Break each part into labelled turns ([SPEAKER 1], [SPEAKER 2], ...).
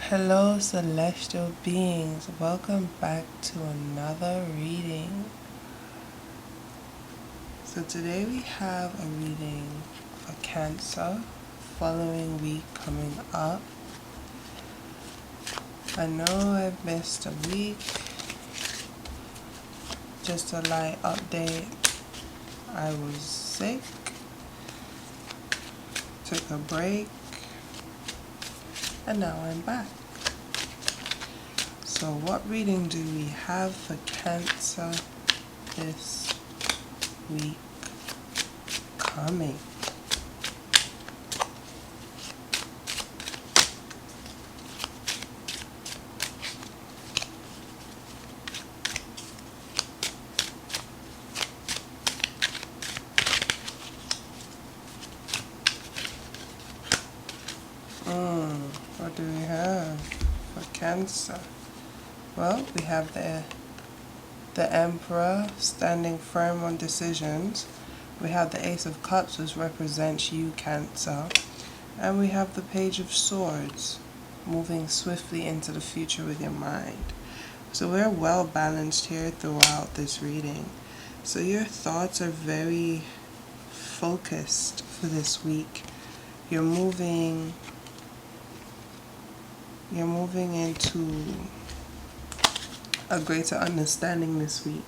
[SPEAKER 1] Hello, celestial beings. Welcome back to another reading. So, today we have a reading for Cancer, following week coming up. I know I've missed a week. Just a light update. I was sick, took a break, and now I'm back. So what reading do we have for Cancer this week coming? What do we have for Cancer? Well, we have the Emperor standing firm on decisions. We have the Ace of Cups, which represents you, Cancer. And we have the Page of Swords, moving swiftly into the future with your mind. So we're well balanced here throughout this reading. So your thoughts are very focused for this week. You're moving into a greater understanding this week.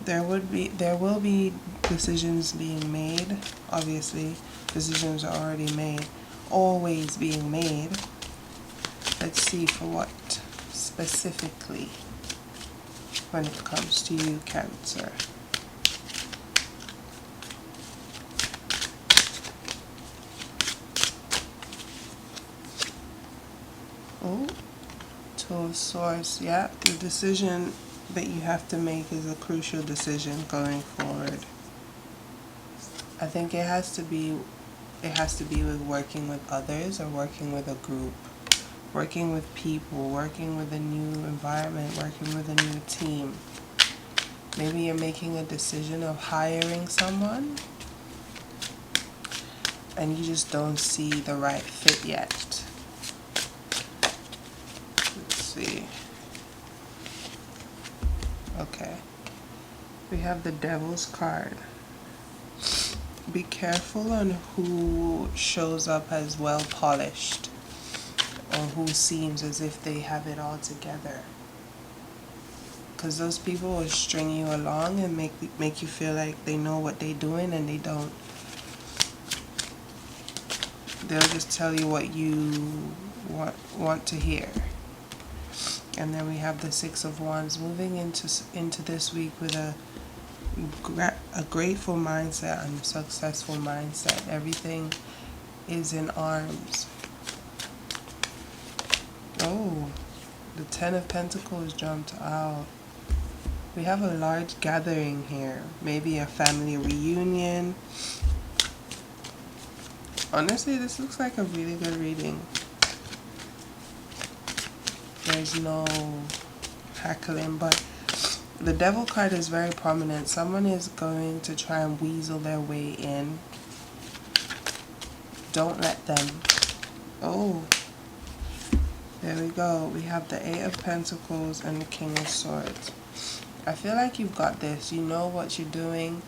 [SPEAKER 1] There will be decisions being made. Obviously, decisions are already made, always being made. Let's see for what specifically when it comes to you, Cancer. Oh, Two of Swords. Yeah, the decision that you have to make is a crucial decision going forward. I think it has to be with working with others or working with a group, working with people, working with a new environment, working with a new team. Maybe you're making a decision of hiring someone and you just don't see the right fit yet. Let's see. Okay. We have the Devil's card. Be careful on who shows up as well polished or who seems as if they have it all together. Because those people will string you along and make you feel like they know what they're doing and they don't. They'll just tell you what you want to hear. And then we have the Six of Wands moving into this week with a grateful mindset and successful mindset. Everything is in arms. Oh, the Ten of Pentacles jumped out. We have a large gathering here. Maybe a family reunion. Honestly, this looks like a really good reading. There's no haggling, but the Devil card is very prominent. Someone is going to try and weasel their way in. Don't let them. Oh, there we go. We have the Eight of Pentacles and the King of Swords. I feel like you've got this. You know what you're doing.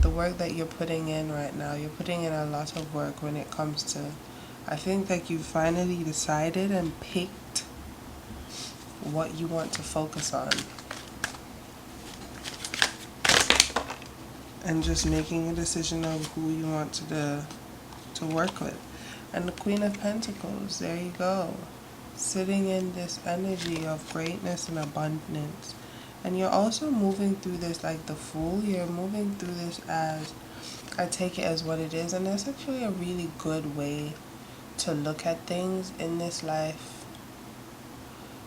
[SPEAKER 1] The work that you're putting in right now, you're putting in a lot of work when it comes to, I think that you finally decided and picked what you want to focus on. And just making a decision of who you want to work with. And the Queen of Pentacles, there you go. Sitting in this energy of greatness and abundance. And you're also moving through this like the Fool. You're moving through this as, I take it as what it is. And that's actually a really good way to look at things in this life.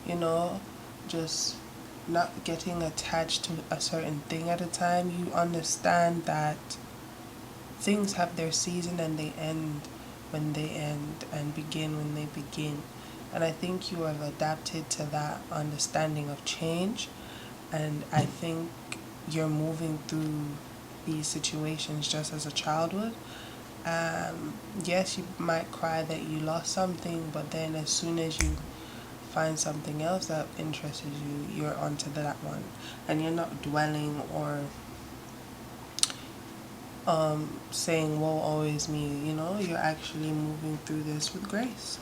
[SPEAKER 1] You know, just not getting attached to a certain thing at a time. You understand that things have their season and they end when they end and begin when they begin. And I think you have adapted to that understanding of change. And I think you're moving through these situations just as a child would. Yes, you might cry that you lost something, but then as soon as you find something else that interests you, you're onto that one, and you're not dwelling or saying woe always me. You're actually moving through this with grace.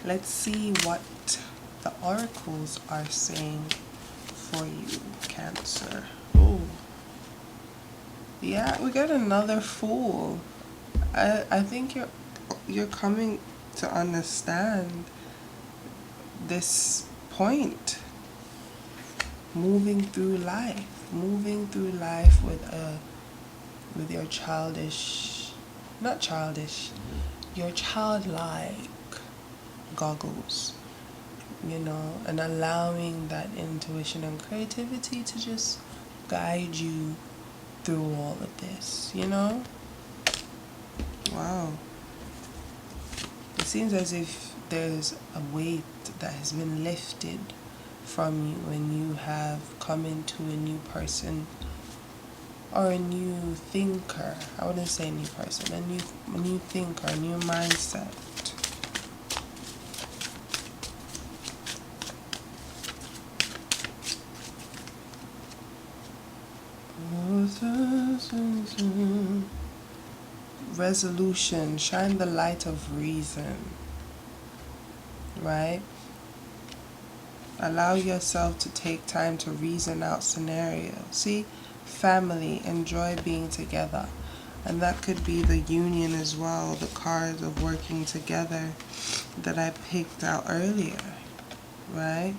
[SPEAKER 1] Let's see what the oracles are saying for you, Cancer. Oh, yeah, we got another Fool. I think you're coming to understand this point. Moving through life with your not childish, your childlike goggles, and allowing that intuition and creativity to just guide you through all of this. Wow. It seems as if there's a weight that has been lifted from you when you have come into a new person or a new thinker. I wouldn't say new person, a new thinker, a new mindset. Resolution, shine the light of reason, right? Allow yourself to take time to reason out scenarios. See, family, enjoy being together. And that could be the union as well, the cards of working together that I picked out earlier, right?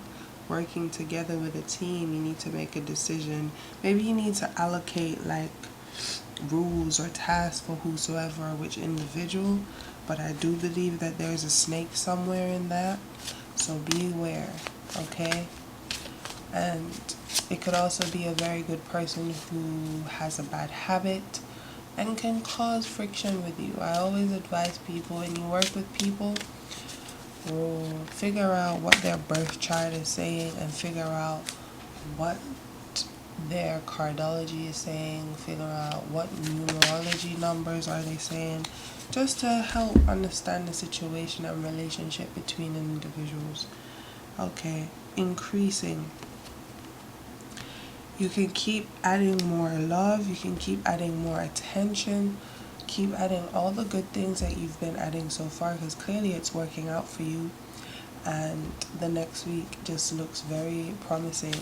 [SPEAKER 1] Working together with a team, you need to make a decision. Maybe you need to allocate like rules or tasks for whosoever or which individual, but I do believe that there's a snake somewhere in that, so be aware, okay? And it could also be a very good person who has a bad habit and can cause friction with you. I always advise people, when you work with people, figure out what their birth chart is saying and figure out what their cardology is saying, figure out what numerology numbers are they saying, just to help understand the situation and relationship between individuals. Okay, increasing. You can keep adding more love, you can keep adding more attention, keep adding all the good things that you've been adding so far, because clearly it's working out for you, and the next week just looks very promising.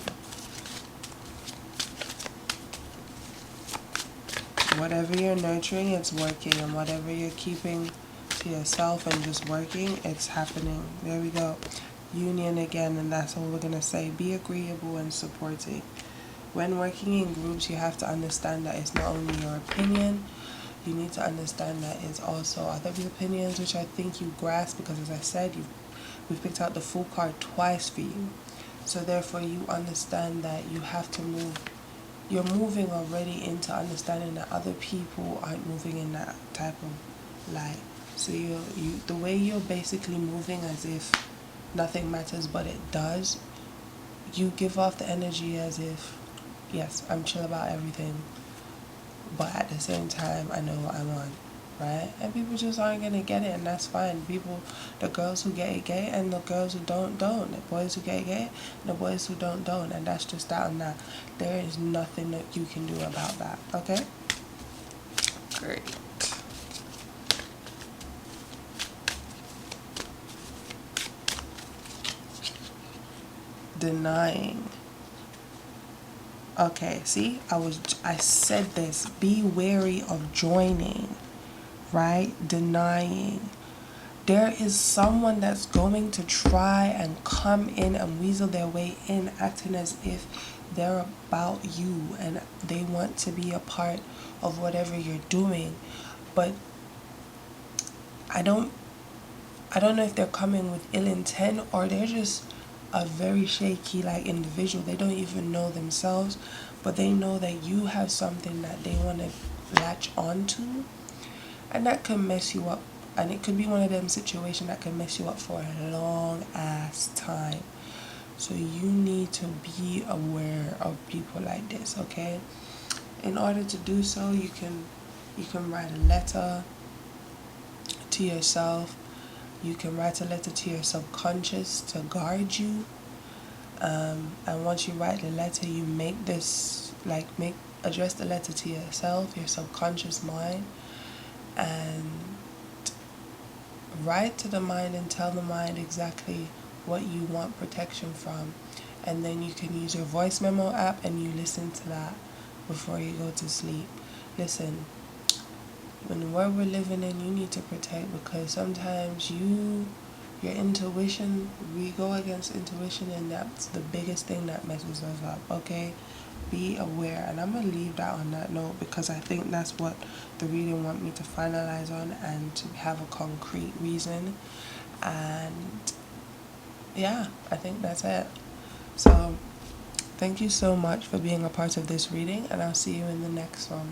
[SPEAKER 1] Whatever you're nurturing, it's working, and whatever you're keeping to yourself and just working, it's happening. There we go. Union again, and that's what we're going to say. Be agreeable and supporting. When working in groups, you have to understand that it's not only your opinion, you need to understand that it's also other people's opinions, which I think you grasp, because as I said, we've picked out the Fool card twice for you. So therefore you understand that you have to move. You're moving already into understanding that other people aren't moving in that type of light. So the way you're basically moving as if nothing matters, but it does, you give off the energy as if, yes, I'm chill about everything, but at the same time, I know what I'm on, right? And people just aren't gonna get it, and that's fine. The girls who get it, get it, and the girls who don't. The boys who get it, get it, and the boys who don't, and that's just that and that. There is nothing that you can do about that, okay? Great. Denying. Okay, see, I said this. Be wary of joining, right? Denying. There is someone that's going to try and come in and weasel their way in, acting as if they're about you and they want to be a part of whatever you're doing. But I don't know if they're coming with ill intent, or they're just a very shaky like individual. They don't even know themselves, but they know that you have something that they want to latch onto, and that can mess you up. And it could be one of them situations that can mess you up for a long ass time. So you need to be aware of people like this, okay? In order to do so, you can You can write a letter to yourself. You can write a letter to your subconscious to guide you. And once you write the letter, you make this, address the letter to yourself, your subconscious mind, and write to the mind and tell the mind exactly what you want protection from. And then you can use your voice memo app and you listen to that before you go to sleep. Listen, when the world we're living in, you need to protect, because sometimes your intuition, we go against intuition, and that's the biggest thing that messes us up, okay? Be aware. And I'm going to leave that on that note, because I think that's what the reading want me to finalize on, and to have a concrete reason. And yeah, I think that's it. So thank you so much for being a part of this reading, and I'll see you in the next one.